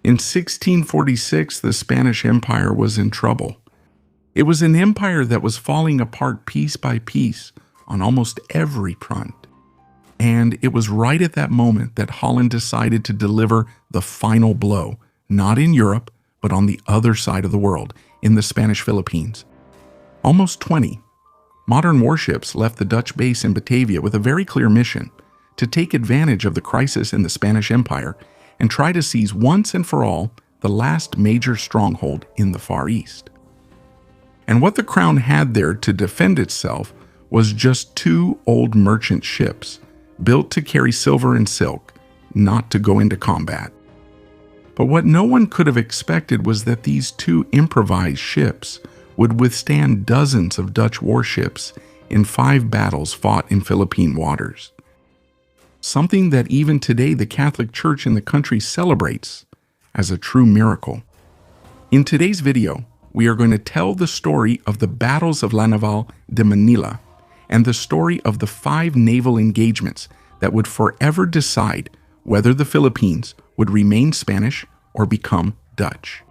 In 1646, the Spanish Empire was in trouble. It was an empire that was falling apart piece by piece on almost every front. And it was right at that moment that Holland decided to deliver the final blow, not in Europe, but on the other side of the world, in the Spanish Philippines. Almost 20 modern warships left the Dutch base in Batavia with a very clear mission: to take advantage of the crisis in the Spanish Empire and try to seize once and for all the last major stronghold in the Far East. And what the Crown had there to defend itself was just 2 old merchant ships, built to carry silver and silk, not to go into combat. But what no one could have expected was that these 2 improvised ships would withstand dozens of Dutch warships in 5 battles fought in Philippine waters. Something that even today the Catholic Church in the country celebrates as a true miracle. In today's video, we are going to tell the story of the battles of la Naval de Manila and the story of the 5 naval engagements that would forever decide whether the Philippines would remain Spanish or become Dutch.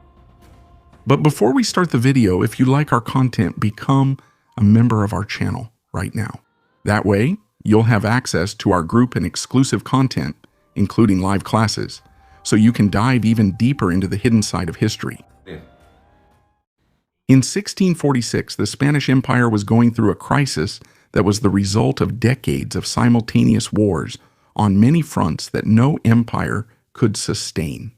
But before we start the video, if you like our content, become a member of our channel right now. That way, you'll have access to our group and exclusive content, including live classes, so you can dive even deeper into the hidden side of history. In 1646, the Spanish Empire was going through a crisis that was the result of decades of simultaneous wars on many fronts that no empire could sustain.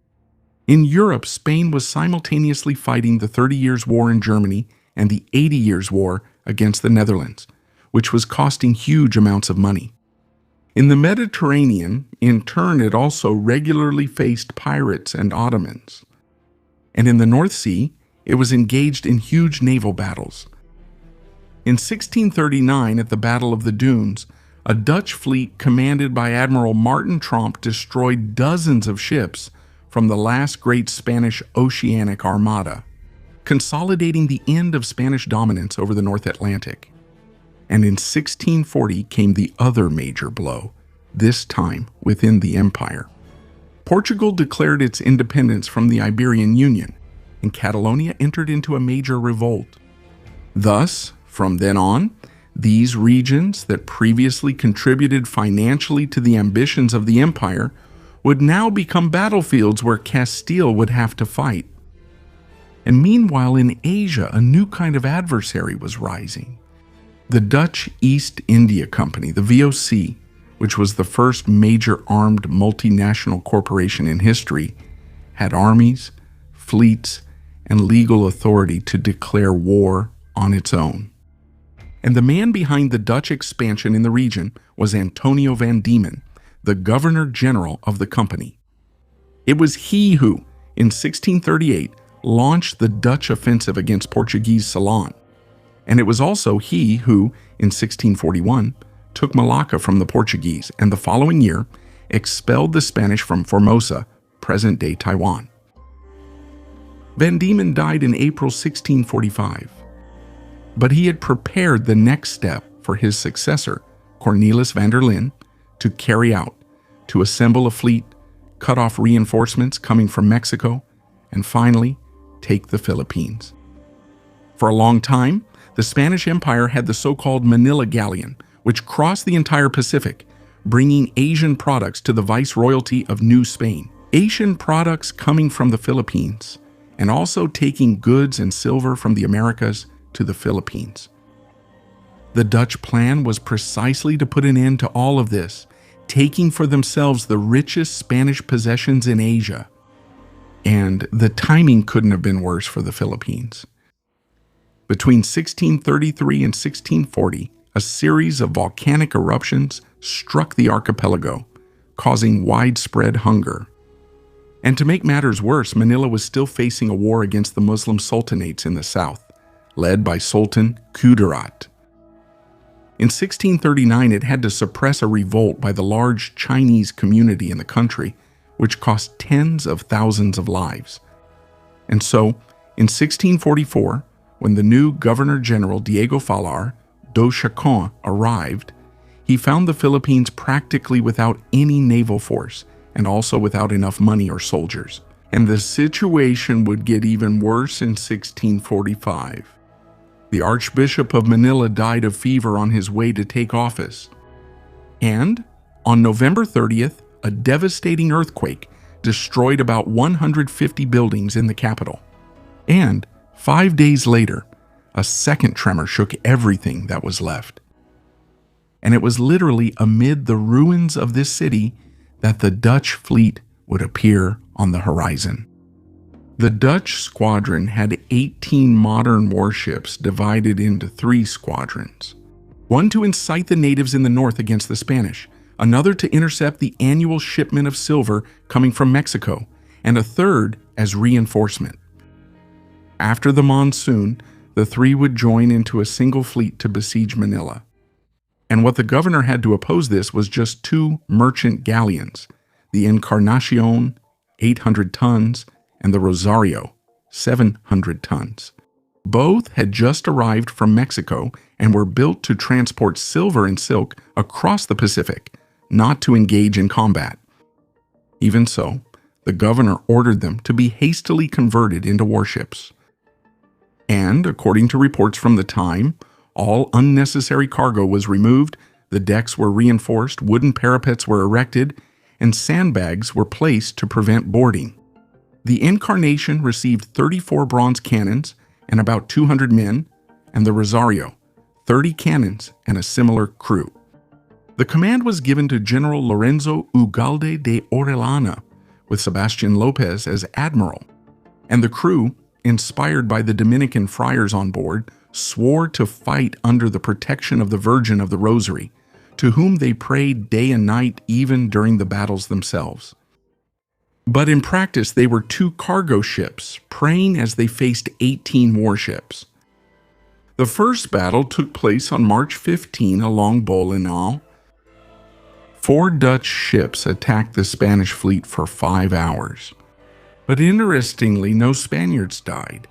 In Europe, Spain was simultaneously fighting the 30 Years' War in Germany and the 80 Years' War against the Netherlands, which was costing huge amounts of money. In the Mediterranean, in turn, it also regularly faced pirates and Ottomans. And in the North Sea, it was engaged in huge naval battles. In 1639, at the Battle of the Dunes, a Dutch fleet commanded by Admiral Martin Tromp destroyed dozens of ships from the last great Spanish oceanic armada, consolidating the end of Spanish dominance over the North Atlantic. And in 1640 came the other major blow, this time within the empire. Portugal declared its independence from the Iberian Union, and Catalonia entered into a major revolt. Thus, from then on, these regions that previously contributed financially to the ambitions of the empire would now become battlefields where Castile would have to fight. And meanwhile, in Asia, a new kind of adversary was rising. The Dutch East India Company, the VOC, which was the first major armed multinational corporation in history, had armies, fleets, and legal authority to declare war on its own. And the man behind the Dutch expansion in the region was Antonio van Diemen, the Governor-General of the company. It was he who, in 1638, launched the Dutch offensive against Portuguese Ceylon. And it was also he who, in 1641, took Malacca from the Portuguese and the following year expelled the Spanish from Formosa, present-day Taiwan. Van Diemen died in April 1645, but he had prepared the next step for his successor, Cornelis van der Linde, to carry out, to assemble a fleet, cut off reinforcements coming from Mexico, and finally, take the Philippines. For a long time, the Spanish Empire had the so-called Manila Galleon, which crossed the entire Pacific, bringing Asian products to the Viceroyalty of New Spain. Asian products coming from the Philippines, and also taking goods and silver from the Americas to the Philippines. The Dutch plan was precisely to put an end to all of this, taking for themselves the richest Spanish possessions in Asia. And the timing couldn't have been worse for the Philippines. Between 1633 and 1640, a series of volcanic eruptions struck the archipelago, causing widespread hunger. And to make matters worse, Manila was still facing a war against the Muslim sultanates in the south, led by Sultan Kudarat. In 1639, it had to suppress a revolt by the large Chinese community in the country, which cost tens of thousands of lives. And so, in 1644, when the new Governor-General Diego Falar do Chacon arrived, he found the Philippines practically without any naval force and also without enough money or soldiers. And the situation would get even worse in 1645. The Archbishop of Manila died of fever on his way to take office. And on November 30th, a devastating earthquake destroyed about 150 buildings in the capital. And 5 days later, a second tremor shook everything that was left. And it was literally amid the ruins of this city that the Dutch fleet would appear on the horizon. The Dutch squadron had 18 modern warships divided into 3 squadrons. One to incite the natives in the north against the Spanish, another to intercept the annual shipment of silver coming from Mexico, and a third as reinforcement. After the monsoon, the 3 would join into a single fleet to besiege Manila. And what the governor had to oppose this was just 2 merchant galleons, the Encarnacion, 800 tons, and the Rosario, 700 tons. Both had just arrived from Mexico and were built to transport silver and silk across the Pacific, not to engage in combat. Even so, the governor ordered them to be hastily converted into warships. And, according to reports from the time, all unnecessary cargo was removed, the decks were reinforced, wooden parapets were erected, and sandbags were placed to prevent boarding. The Encarnacion received 34 bronze cannons and about 200 men, and the Rosario, 30 cannons and a similar crew. The command was given to General Lorenzo Ugalde de Orellana, with Sebastian Lopez as admiral, and the crew, inspired by the Dominican friars on board, swore to fight under the protection of the Virgin of the Rosary, to whom they prayed day and night even during the battles themselves. But in practice, they were 2 cargo ships, praying as they faced 18 warships. The first battle took place on March 15 along Bolinao. 4 Dutch ships attacked the Spanish fleet for 5 hours. But interestingly, no Spaniards died.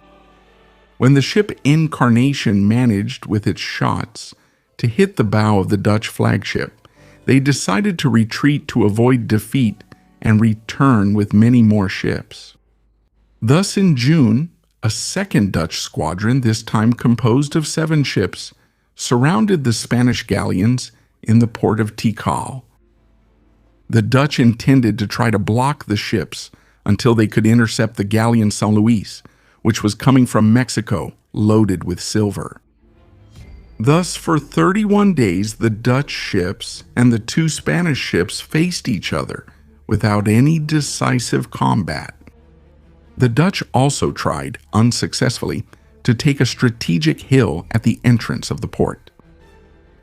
When the ship Encarnacion managed, with its shots, to hit the bow of the Dutch flagship, they decided to retreat to avoid defeat and return with many more ships. Thus in June, a second Dutch squadron, this time composed of 7 ships, surrounded the Spanish galleons in the port of Tikal. The Dutch intended to try to block the ships until they could intercept the galleon San Luis, which was coming from Mexico loaded with silver. Thus, for 31 days, the Dutch ships and the 2 Spanish ships faced each other without any decisive combat. The Dutch also tried, unsuccessfully, to take a strategic hill at the entrance of the port.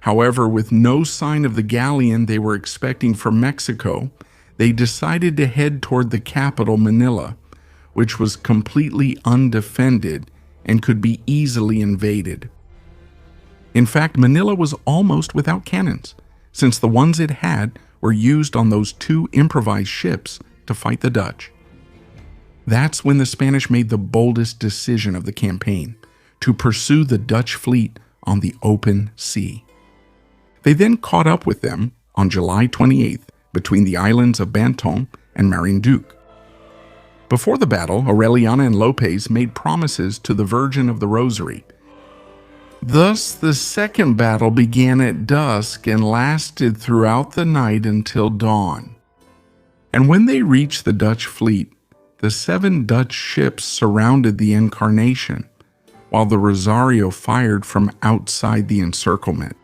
However, with no sign of the galleon they were expecting from Mexico, they decided to head toward the capital, Manila, which was completely undefended and could be easily invaded. In fact, Manila was almost without cannons, since the ones it had were used on those 2 improvised ships to fight the Dutch. That's when the Spanish made the boldest decision of the campaign, to pursue the Dutch fleet on the open sea. They then caught up with them on July 28th between the islands of Banton and Marinduque. Before the battle, Orellana and Lopez made promises to the Virgin of the Rosary. Thus, the second battle began at dusk and lasted throughout the night until dawn. And when they reached the Dutch fleet, the 7 Dutch ships surrounded the Encarnacion, while the Rosario fired from outside the encirclement.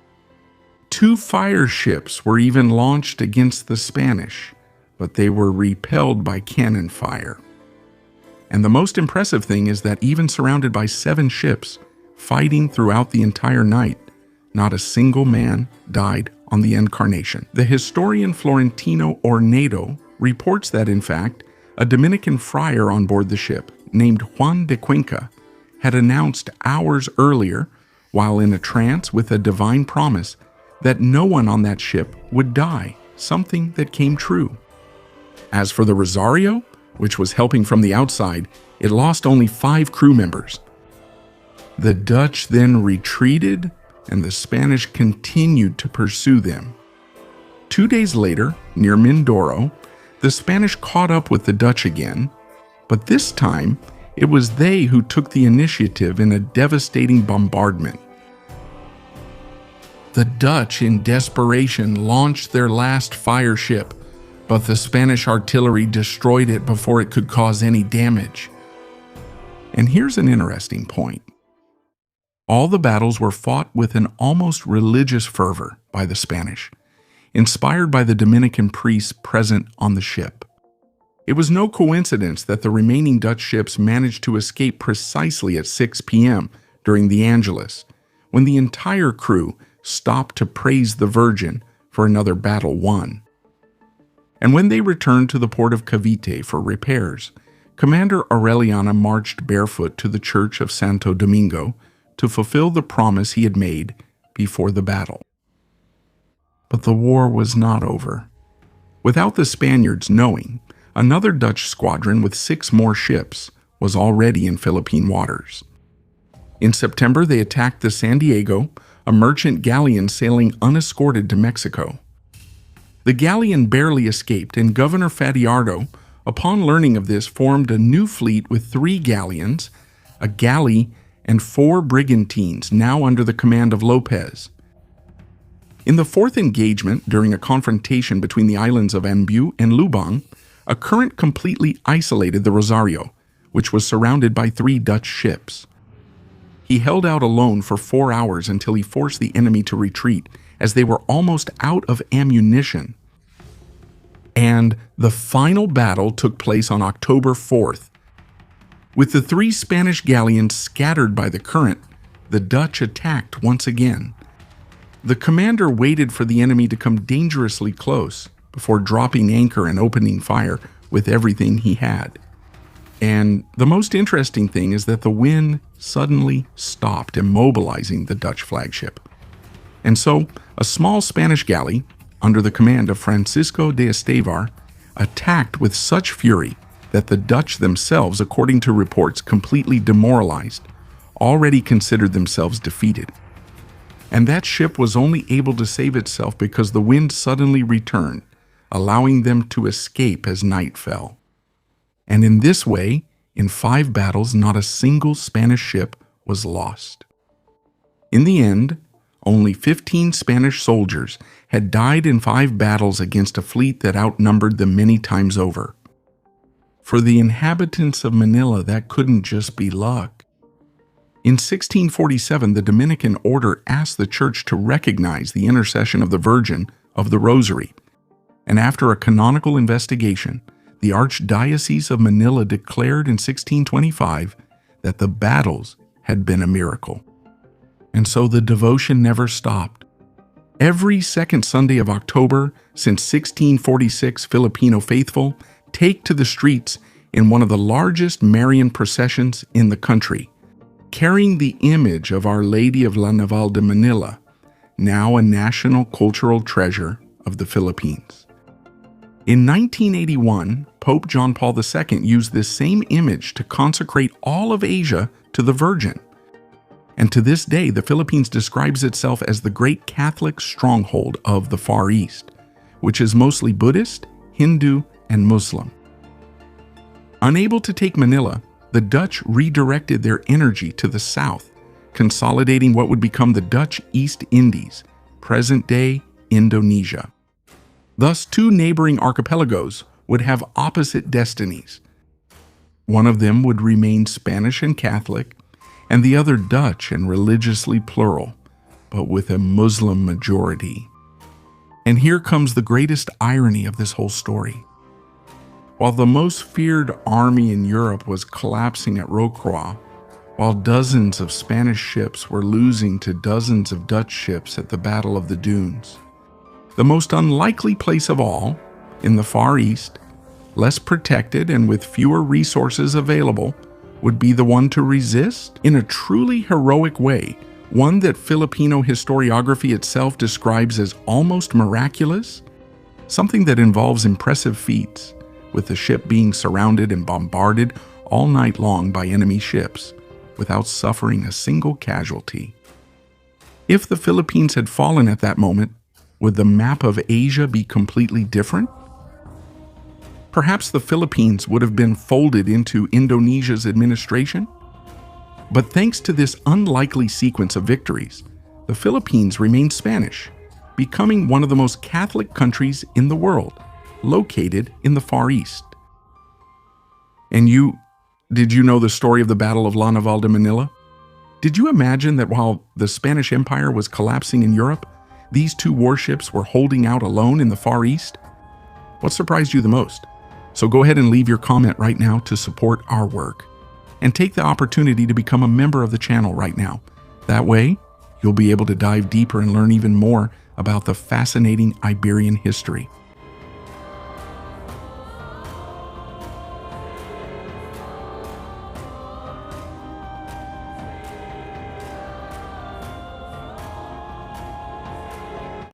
2 fire ships were even launched against the Spanish, but they were repelled by cannon fire. And the most impressive thing is that even surrounded by 7 ships, fighting throughout the entire night, not a single man died on the Encarnacion. The historian Florentino Ornedo reports that, in fact, a Dominican friar on board the ship, named Juan de Cuenca, had announced hours earlier, while in a trance with a divine promise, that no one on that ship would die, something that came true. As for the Rosario, which was helping from the outside, it lost only 5 crew members. The Dutch then retreated, and the Spanish continued to pursue them. 2 days later, near Mindoro, the Spanish caught up with the Dutch again, But this time, it was they who took the initiative in a devastating bombardment. The Dutch, in desperation, launched their last fire ship, but the Spanish artillery destroyed it before it could cause any damage. And here's an interesting point. All the battles were fought with an almost religious fervor by the Spanish, inspired by the Dominican priests present on the ship. It was no coincidence that the remaining Dutch ships managed to escape precisely at 6 p.m. during the Angelus, when the entire crew stopped to praise the Virgin for another battle won. And when they returned to the port of Cavite for repairs, Commander Aureliana marched barefoot to the church of Santo Domingo to fulfill the promise he had made before the battle. But the war was not over. Without the Spaniards knowing, another Dutch squadron with 6 more ships was already in Philippine waters. In September, they attacked the San Diego, a merchant galleon sailing unescorted to Mexico. The galleon barely escaped, and Governor Fajardo, upon learning of this, formed a new fleet with 3 galleons, a galley, and 4 brigantines, now under the command of Lopez. In the 4th engagement, during a confrontation between the islands of Ambu and Lubang, a current completely isolated the Rosario, which was surrounded by 3 Dutch ships. He held out alone for 4 hours until he forced the enemy to retreat, as they were almost out of ammunition. And the final battle took place on October 4th. With the 3 Spanish galleons scattered by the current, the Dutch attacked once again. The commander waited for the enemy to come dangerously close before dropping anchor and opening fire with everything he had. And the most interesting thing is that the wind suddenly stopped, immobilizing the Dutch flagship. And so, a small Spanish galley, under the command of Francisco de Estevar, attacked with such fury that the Dutch themselves, according to reports, completely demoralized, already considered themselves defeated. And that ship was only able to save itself because the wind suddenly returned, allowing them to escape as night fell. And in this way, in 5 battles, not a single Spanish ship was lost. In the end, only 15 Spanish soldiers had died in 5 battles against a fleet that outnumbered them many times over. For the inhabitants of Manila, that couldn't just be luck. In 1647, the Dominican order asked the church to recognize the intercession of the Virgin of the Rosary, and after a canonical investigation, the Archdiocese of Manila declared in 1625 that the battles had been a miracle. And so the devotion never stopped. Every second Sunday of October since 1646, Filipino faithful take to the streets in one of the largest Marian processions in the country, carrying the image of Our Lady of la Naval de Manila, now a national cultural treasure of the Philippines. In 1981, Pope John Paul II used this same image to consecrate all of Asia to the Virgin. And to this day, the Philippines describes itself as the great Catholic stronghold of the Far East, which is mostly Buddhist, Hindu, and Muslim. Unable to take Manila, the Dutch redirected their energy to the south, consolidating what would become the Dutch East Indies, present-day Indonesia. Thus, 2 neighboring archipelagos would have opposite destinies. One of them would remain Spanish and Catholic, and the other Dutch and religiously plural, but with a Muslim majority. And here comes the greatest irony of this whole story. While the most feared army in Europe was collapsing at Rocroi, while dozens of Spanish ships were losing to dozens of Dutch ships at the Battle of the Dunes, the most unlikely place of all, in the Far East, less protected and with fewer resources available, would be the one to resist in a truly heroic way, one that Filipino historiography itself describes as almost miraculous, something that involves impressive feats, with the ship being surrounded and bombarded all night long by enemy ships, without suffering a single casualty. If the Philippines had fallen at that moment, would the map of Asia be completely different? Perhaps the Philippines would have been folded into Indonesia's administration? But thanks to this unlikely sequence of victories, the Philippines remained Spanish, becoming one of the most Catholic countries in the world, located in the Far East. And did you know the story of the Battle of Naval de Manila? Did you imagine that while the Spanish Empire was collapsing in Europe, these two warships were holding out alone in the Far East? What surprised you the most? So go ahead and leave your comment right now to support our work. And take the opportunity to become a member of the channel right now. That way, you'll be able to dive deeper and learn even more about the fascinating Iberian history.